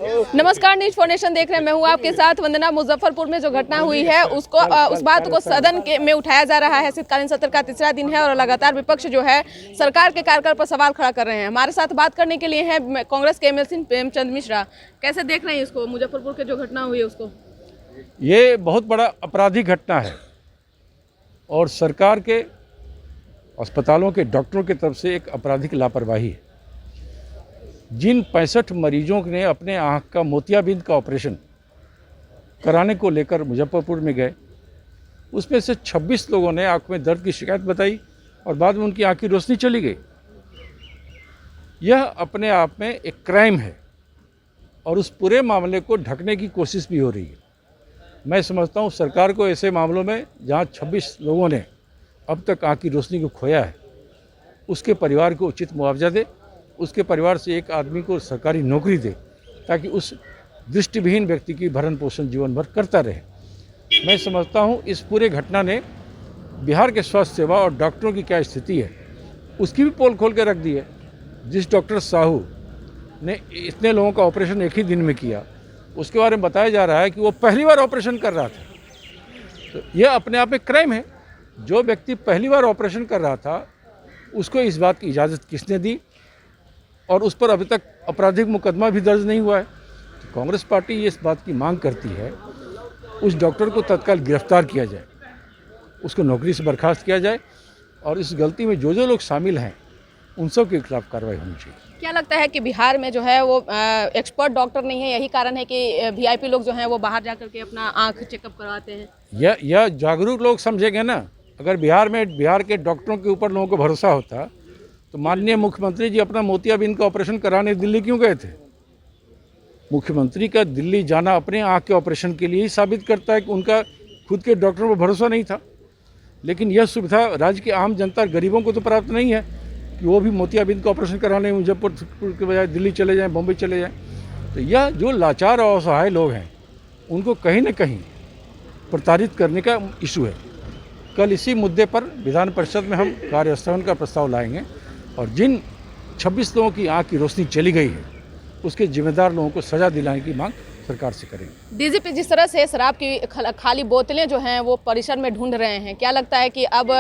नमस्कार, news foundation देख रहे हैं। मैं हूं आपके साथ वंदना। मुजफ्फरपुर में जो घटना हुई है उसको उस बात को सदन में उठाया जा रहा है। शीतकालीन सत्र का तीसरा दिन है और लगातार विपक्ष जो है सरकार के कार्यकाल पर सवाल खड़ा कर रहे हैं। हमारे साथ बात करने के लिए हैं कांग्रेस के एमएलसी प्रेमचंद मिश्रा। कैसे देख रहे हैं इसको, मुजफ्फरपुर की जो घटना हुई है उसको? ये बहुत बड़ा आपराधिक घटना है और सरकार के अस्पतालों के डॉक्टरों की तरफ से एक आपराधिक लापरवाही है। जिन 65 मरीजों ने अपने आँख का मोतियाबिंद का ऑपरेशन कराने को लेकर मुजफ्फरपुर में गए, उसमें से 26 लोगों ने आँख में दर्द की शिकायत बताई और बाद में उनकी आँख की रोशनी चली गई। यह अपने आप में एक क्राइम है और उस पूरे मामले को ढकने की कोशिश भी हो रही है। मैं समझता हूँ सरकार को ऐसे मामलों में जहाँ 26 लोगों ने अब तक आँख की रोशनी को खोया है, उसके परिवार को उचित मुआवजा दे, उसके परिवार से एक आदमी को सरकारी नौकरी दे ताकि उस दृष्टिविहीन व्यक्ति की भरण पोषण जीवन भर करता रहे। मैं समझता हूँ इस पूरे घटना ने बिहार के स्वास्थ्य सेवा और डॉक्टरों की क्या स्थिति है उसकी भी पोल खोल के रख दी है। जिस डॉक्टर साहू ने इतने लोगों का ऑपरेशन एक ही दिन में किया, उसके बारे में बताया जा रहा है कि वो पहली बार ऑपरेशन कर रहा था। तो यह अपने आप में क्राइम है। जो व्यक्ति पहली बार ऑपरेशन कर रहा था उसको इस बात की इजाज़त किसने दी और उस पर अभी तक आपराधिक मुकदमा भी दर्ज नहीं हुआ है। तो कांग्रेस पार्टी इस बात की मांग करती है उस डॉक्टर को तत्काल गिरफ्तार किया जाए, उसको नौकरी से बर्खास्त किया जाए और इस गलती में जो लोग शामिल हैं उन सब के खिलाफ कार्रवाई होनी चाहिए। क्या लगता है कि बिहार में जो है वो एक्सपर्ट डॉक्टर नहीं है, यही कारण है कि वीआईपी लोग जो हैं वो बाहर जाकर के अपना आँख चेकअप करवाते हैं? यह जागरूक लोग समझेंगे ना। अगर बिहार के डॉक्टरों के ऊपर लोगों को भरोसा होता तो माननीय मुख्यमंत्री जी अपना मोतियाबिंद का ऑपरेशन कराने दिल्ली क्यों गए थे? मुख्यमंत्री का दिल्ली जाना अपने आँख के ऑपरेशन के लिए ही साबित करता है कि उनका खुद के डॉक्टरों पर भरोसा नहीं था। लेकिन यह सुविधा राज्य के आम जनता गरीबों को तो प्राप्त नहीं है कि वो भी मोतियाबिंद का ऑपरेशन कराने मुजफ्फरपुर के बजाय दिल्ली चले जाएँ, बम्बई चले जाएँ। तो यह जो लाचार और असहाय लोग हैं उनको कहीं न कहीं प्रताड़ित करने का इशू है। कल इसी मुद्दे पर विधान परिषद में हम कार्यस्थगन का प्रस्ताव लाएंगे और जिन 26 लोगों की आँख की रोशनी चली गई है उसके जिम्मेदार लोगों को सजा दिलाने की मांग सरकार से करेंगे। डीजीपी जिस तरह से शराब की खाली बोतलें जो हैं वो परिसर में ढूंढ रहे हैं, क्या लगता है कि अब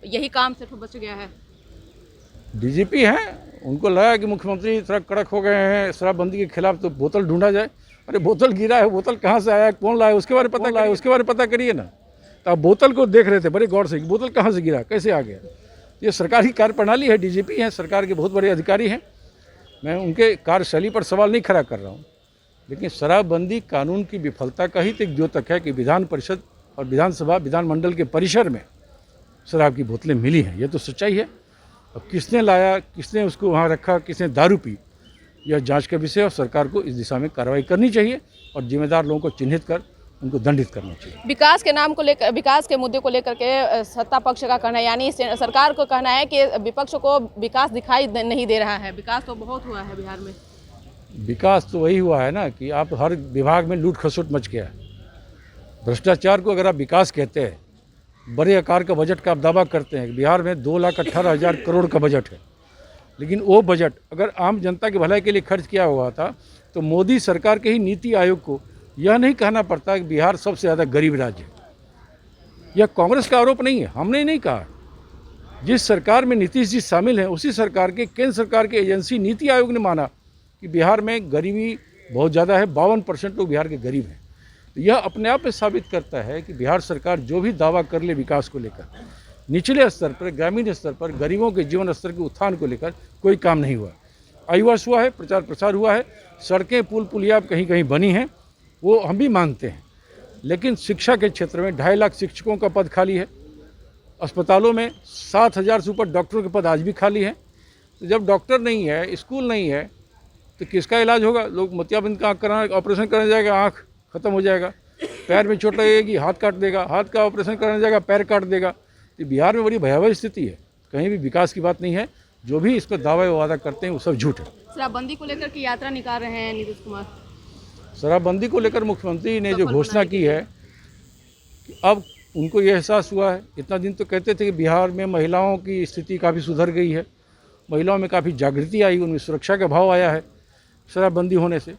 यही काम सिर्फ बच गया है? डीजीपी हैं, उनको लगा कि मुख्यमंत्री थोड़ा कड़क हो गए हैं शराबबंदी के खिलाफ तो बोतल ढूंढा जाए। अरे बोतल गिरा है, बोतल कहाँ से आया, कौन लाया, उसके बारे में पता करिए ना। तो आप बोतल को देख रहे थे बड़े गौर से, बोतल कहाँ से गिरा, कैसे आ गया। ये सरकारी कार्यप्रणाली है। डीजीपी हैं, सरकार के बहुत बड़े अधिकारी हैं। मैं उनके कार्यशैली पर सवाल नहीं खड़ा कर रहा हूँ, लेकिन शराबबंदी कानून की विफलता का ही तो एक द्योतक है कि विधान परिषद और विधानसभा विधानमंडल के परिसर में शराब की बोतलें मिली हैं। ये तो सच्चाई है। अब किसने लाया, किसने उसको वहाँ रखा, किसने दारू पी, यह जांच का विषय और सरकार को इस दिशा में कार्रवाई करनी चाहिए और जिम्मेदार लोगों को चिन्हित कर उनको दंडित करना चाहिए। विकास के नाम को लेकर, विकास के मुद्दे को लेकर के सत्ता पक्ष का कहना है, यानी सरकार को कहना है कि विपक्ष को विकास दिखाई नहीं दे रहा है। विकास तो बहुत हुआ है बिहार में। विकास तो वही हुआ है ना कि आप हर विभाग में लूट खसोट मच गया। भ्रष्टाचार को अगर आप विकास कहते हैं, बड़े आकार का बजट का आप दावा करते हैं। बिहार में 2,18,000 करोड़ का बजट है, लेकिन वो बजट अगर आम जनता की भलाई के लिए खर्च किया हुआ था तो मोदी सरकार के ही नीति आयोग को यह नहीं कहना पड़ता कि बिहार सबसे ज़्यादा गरीब राज्य है। यह कांग्रेस का आरोप नहीं है, हमने नहीं कहा। जिस सरकार में नीतीश जी शामिल हैं उसी सरकार के केंद्र सरकार की एजेंसी नीति आयोग ने माना कि बिहार में गरीबी बहुत ज़्यादा है, 52% लोग बिहार के गरीब हैं। तो यह अपने आप में साबित करता है कि बिहार सरकार जो भी दावा कर ले विकास को लेकर, निचले स्तर पर, ग्रामीण स्तर पर गरीबों के जीवन स्तर के उत्थान को लेकर कोई काम नहीं हुआ। आयुष हुआ है, प्रचार प्रसार हुआ है, सड़कें पुल पुलिया कहीं कहीं बनी हैं, वो हम भी मानते हैं। लेकिन शिक्षा के क्षेत्र में 2.5 लाख शिक्षकों का पद खाली है। अस्पतालों में 7,000 से ऊपर डॉक्टरों के पद आज भी खाली हैं। तो जब डॉक्टर नहीं है, स्कूल नहीं है, तो किसका इलाज होगा? लोग मोतियाबिंद का आँख कराने ऑपरेशन कराने जाएगा, आँख खत्म हो जाएगा। पैर में चोट लगेगी, हाथ काट देगा, हाथ का ऑपरेशन कराने जाएगा, पैर काट देगा। तो बिहार में बड़ी भयावह स्थिति है, कहीं भी विकास की बात नहीं है। जो भी इस पर दावा वादा करते हैं वो सब झूठ है। शराबबंदी को लेकर की यात्रा निकाल रहे हैं नीतीश कुमार। शराबबंदी को लेकर मुख्यमंत्री ने जो घोषणा की है कि अब उनको ये एहसास हुआ है। इतना दिन तो कहते थे कि बिहार में महिलाओं की स्थिति काफ़ी सुधर गई है, महिलाओं में काफ़ी जागृति आई, उनमें सुरक्षा का भाव आया है शराबबंदी होने से।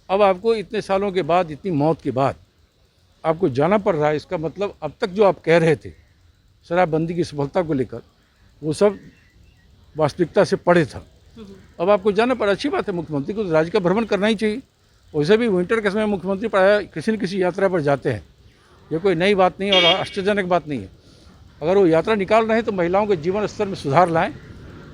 अब आपको इतने सालों के बाद, इतनी मौत के बाद आपको जाना पड़ रहा है। इसका मतलब अब तक जो आप कह रहे थे शराबबंदी की सफलता को लेकर, वो सब वास्तविकता से परे था। अब आपको जाना पड़ा। अच्छी बात है, मुख्यमंत्री को तो राज्य का भ्रमण करना ही चाहिए। वैसे भी विंटर के समय मुख्यमंत्री प्रायः किसी न किसी यात्रा पर जाते हैं। ये कोई नई बात नहीं और आश्चर्यजनक बात नहीं है। अगर वो यात्रा निकाल रहे हैं तो महिलाओं के जीवन स्तर में सुधार लाएं,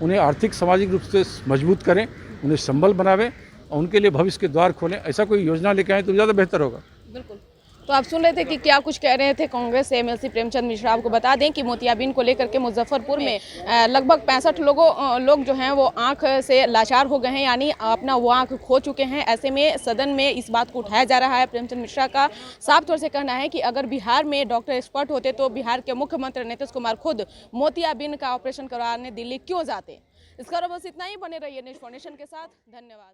उन्हें आर्थिक सामाजिक रूप से मजबूत करें, उन्हें संबल बनावें और उनके लिए भविष्य के द्वार खोलें। ऐसा कोई योजना लेके आएँ तो ज़्यादा बेहतर होगा। बिल्कुल। तो आप सुन रहे थे कि क्या कुछ कह रहे थे कांग्रेस से एमएलसी प्रेमचंद मिश्रा। आपको बता दें कि मोतियाबिंद को लेकर के मुजफ्फरपुर में लगभग 65 लोग जो हैं वो आंख से लाचार हो गए हैं, यानी अपना वो आंख खो चुके हैं। ऐसे में सदन में इस बात को उठाया जा रहा है। प्रेमचंद मिश्रा का साफ तौर से कहना है कि अगर बिहार में डॉक्टर एक्सपर्ट होते तो बिहार के मुख्यमंत्री नीतीश कुमार खुद मोतियाबिंद का ऑपरेशन करवाने दिल्ली क्यों जाते। इसका बस इतना ही। बने रहिए नेशन फाउंडेशन के साथ। धन्यवाद।